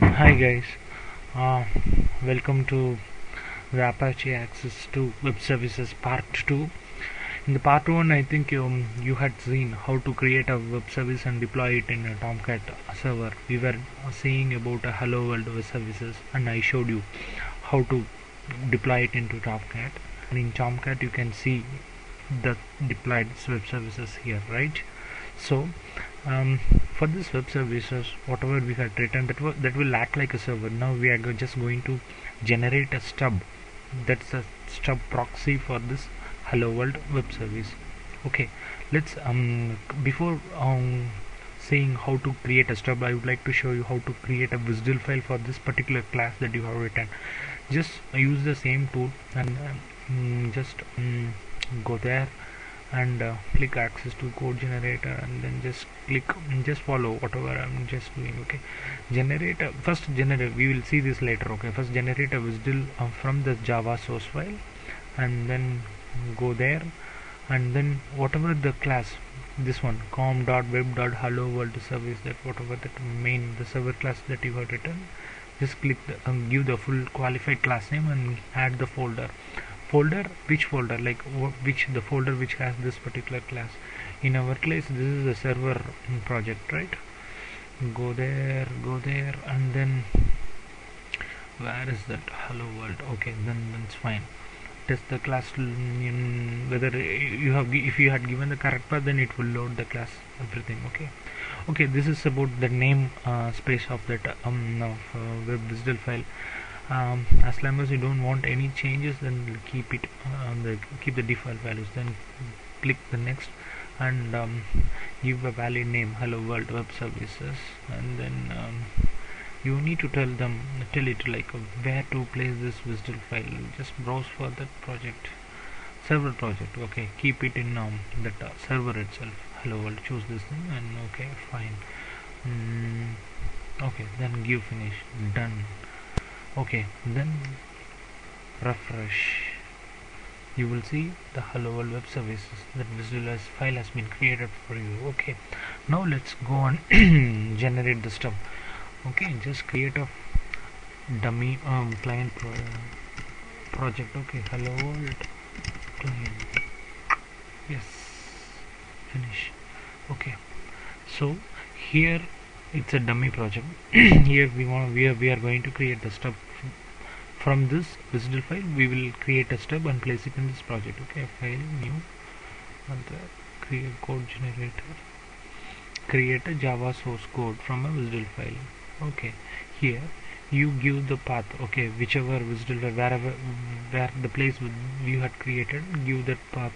Hi guys, uh, welcome to the Apache Axis2 Webservices Part 2. In the Part 1, I think you had seen how to create a web service and deploy it in a Tomcat server. We were seeing about a Hello World web services, and I showed you how to deploy it into Tomcat. And in Tomcat you can see the deployed web services here, right? So for this web services, whatever we had written, that will act like a server. Now we are just going to generate a stub. That's a stub proxy for this Hello World web service. Okay, let's before saying how to create a stub, I would like to show you how to create a WSDL file for this particular class that you have written. Just use the same tool and just go there and click access to code generator, and then just follow whatever I'm just doing. Okay, first generate, we will see this later. Okay, first generate a WSDL from the Java source file, and then go there, and then whatever the class, this one com.web.hello world service, that whatever that the server class that you have written, just click give the full qualified class name and add the folder. Which folder, like the folder which has this particular class. In our case, this is a server project, right? Go there, and then where is that hello world? Okay, then it's fine. Test the class whether if you had given the correct path, then it will load the class, everything. Okay, this is about the name space of that web WSDL file. As long as you don't want any changes, then keep it keep the default values. Then click the next and give a valid name, hello world web services, and then you need to tell it like where to place this WSDL file. Just browse for that server project. Okay, keep it in that server itself, hello world. Choose this thing, and okay, fine. Okay, then give finish, done. Okay, then refresh. You will see the hello world web services, that WSDL file has been created for you. Okay, now let's go and generate the stub. Okay, just create a dummy client project. Okay, hello world client. Yes, finish. Okay, so here it's a dummy project. Here we are going to create the stub. From this WSDL file we will create a stub and place it in this project. Okay, file new, and create code generator, create a Java source code from a WSDL file. Okay, here you give the path. Okay, whichever WSDL, where the place you had created, give that path,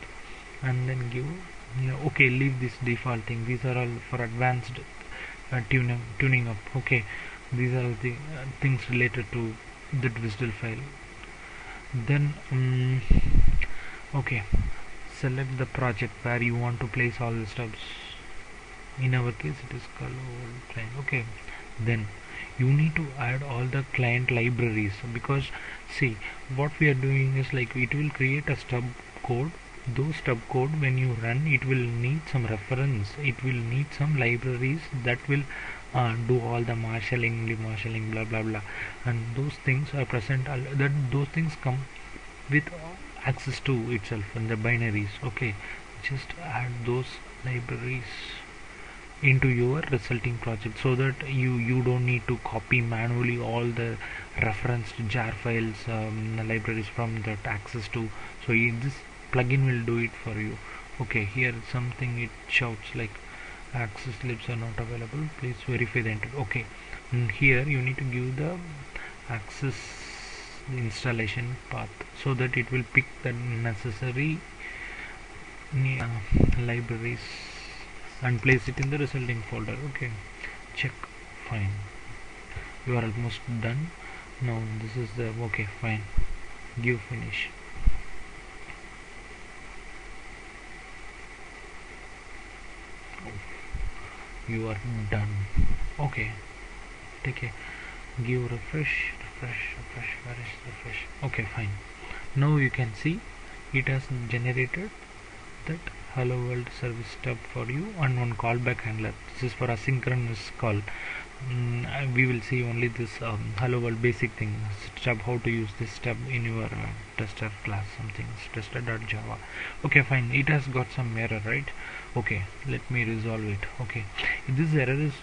and then give okay, leave this default thing. These are all for advanced tuning up. Okay, these are the things related to the WSDL file. Then okay, select the project where you want to place all the stubs. In our case it is hello client. Okay, then you need to add all the client libraries, because see, what we are doing is like it will create a stub code. Those stub code, when you run, it will need some reference, it will need some libraries that will do all the marshalling, blah blah blah, and those things are present. Those things come with Axis2 itself and the binaries. Okay, just add those libraries into your resulting project, so that you don't need to copy manually all the referenced jar files, libraries from that Axis2. So this plugin will do it for you. Okay, here something it shouts like access libs are not available, please verify the enter. Okay, and here you need to give the access installation path, so that it will pick the necessary libraries and place it in the resulting folder. Okay, check, fine, you are almost done. Now this is the okay, fine, give finish. You are done. Okay, take a give refresh. Where is refresh? Okay, fine. Now you can see it has generated that hello world service stub for you, and one callback handler. This is for asynchronous call. we will see only this hello world basic thing stub, how to use this stub in your tester class, something tester.java. Okay, fine, it has got some error, right? Okay, let me resolve it. Okay, this error is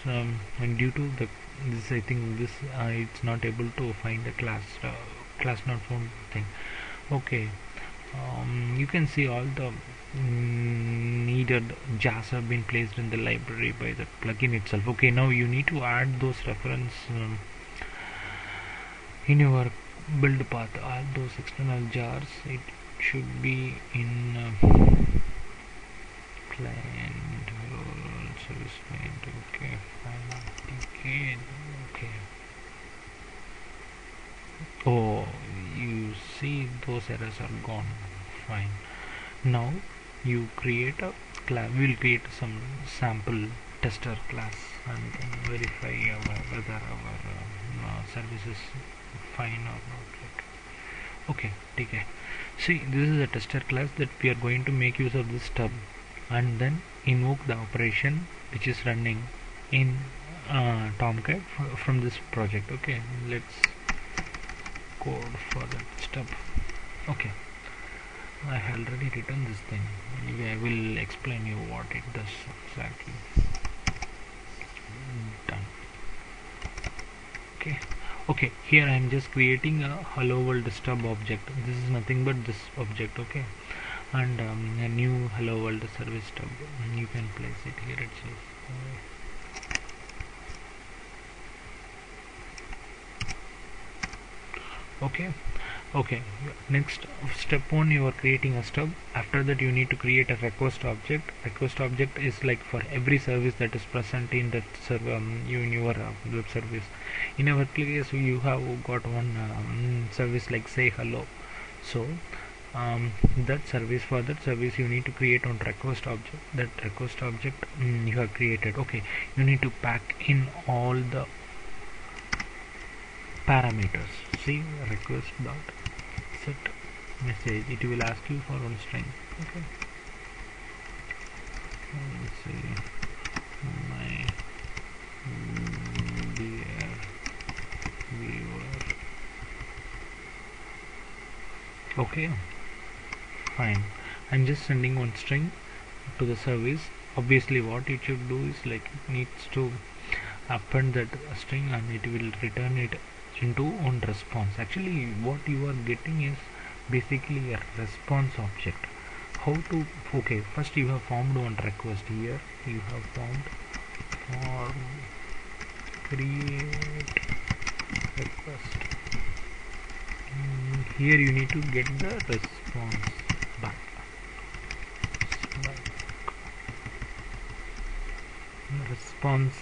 due to this, I think this it's not able to find a class not found thing. Okay, you can see all the needed jars have been placed in the library by the plugin itself. Okay, now you need to add those reference in your build path, all those external jars. It should be in client service client. Okay, fine. Okay. Oh, you see those errors are gone. Fine. Now you create a class. We will create some sample tester class and then verify whether our service is fine or not. Right? Okay, take it. See, this is a tester class that we are going to make use of this stub and then invoke the operation which is running in Tomcat from this project. Okay, let's code for that stub. Okay, I have already written this thing. I will explain you what it does exactly. Done. Okay, here I am just creating a hello world stub object. This is nothing but this object. Okay, and a new hello world service stub. You can place it here itself. Okay, next step 1, you are creating a stub. After that you need to create a request object. Request object is like for every service that is present in that server, in your web service. In our case you have got one service like say hello, so that service, for that service you need to create one request object. That request object you have created. Okay, you need to pack in all the parameters. See, request dot set message, it will ask you for one string. Okay, let's see, my dear viewer. Okay, fine, I'm just sending one string to the service. Obviously what it should do is like it needs to append that string and it will return it into one response. Actually what you are getting is basically a response object. How to, okay, first you have formed one request. Here you have formed form create request. Here you need to get the response back. Response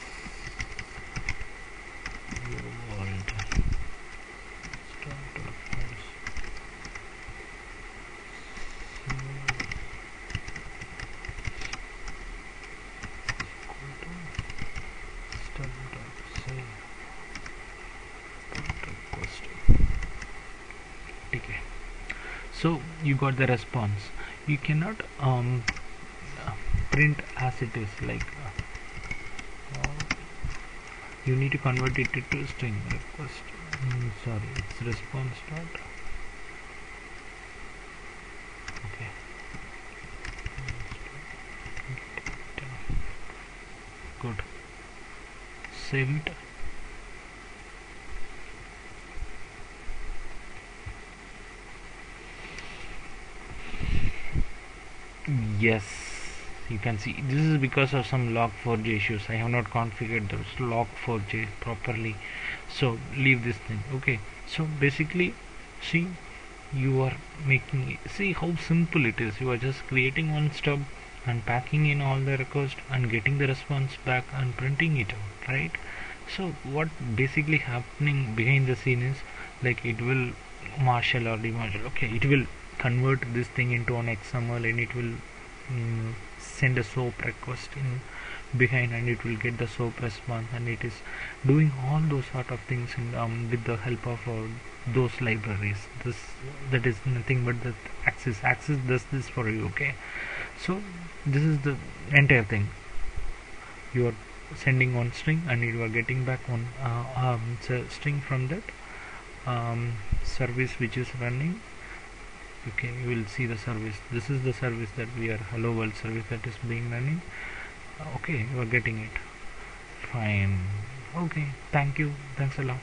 so you got the response. You cannot print as it is, like you need to convert it to string. Request, sorry, it's response dot. Okay, good, save it. Yes, you can see this is because of some log4j issues. I have not configured the log4j properly, so leave this thing. Okay, so basically see, you are making, see how simple it is. You are just creating one stub and packing in all the requests and getting the response back and printing it out, right? So what basically happening behind the scene is like it will marshal or demarshal. Okay, it will convert this thing into an XML and it will send a SOAP request in behind and it will get the SOAP response, and it is doing all those sort of things in, with the help of those libraries. That is nothing but the Axis does this for you. Okay, so this is the entire thing. You are sending one string and you are getting back one string from that service which is running. Okay, you will see the service. This is the service that we are hello world service that is being running. Okay, you are getting it. Fine. Okay, thank you. Thanks a lot.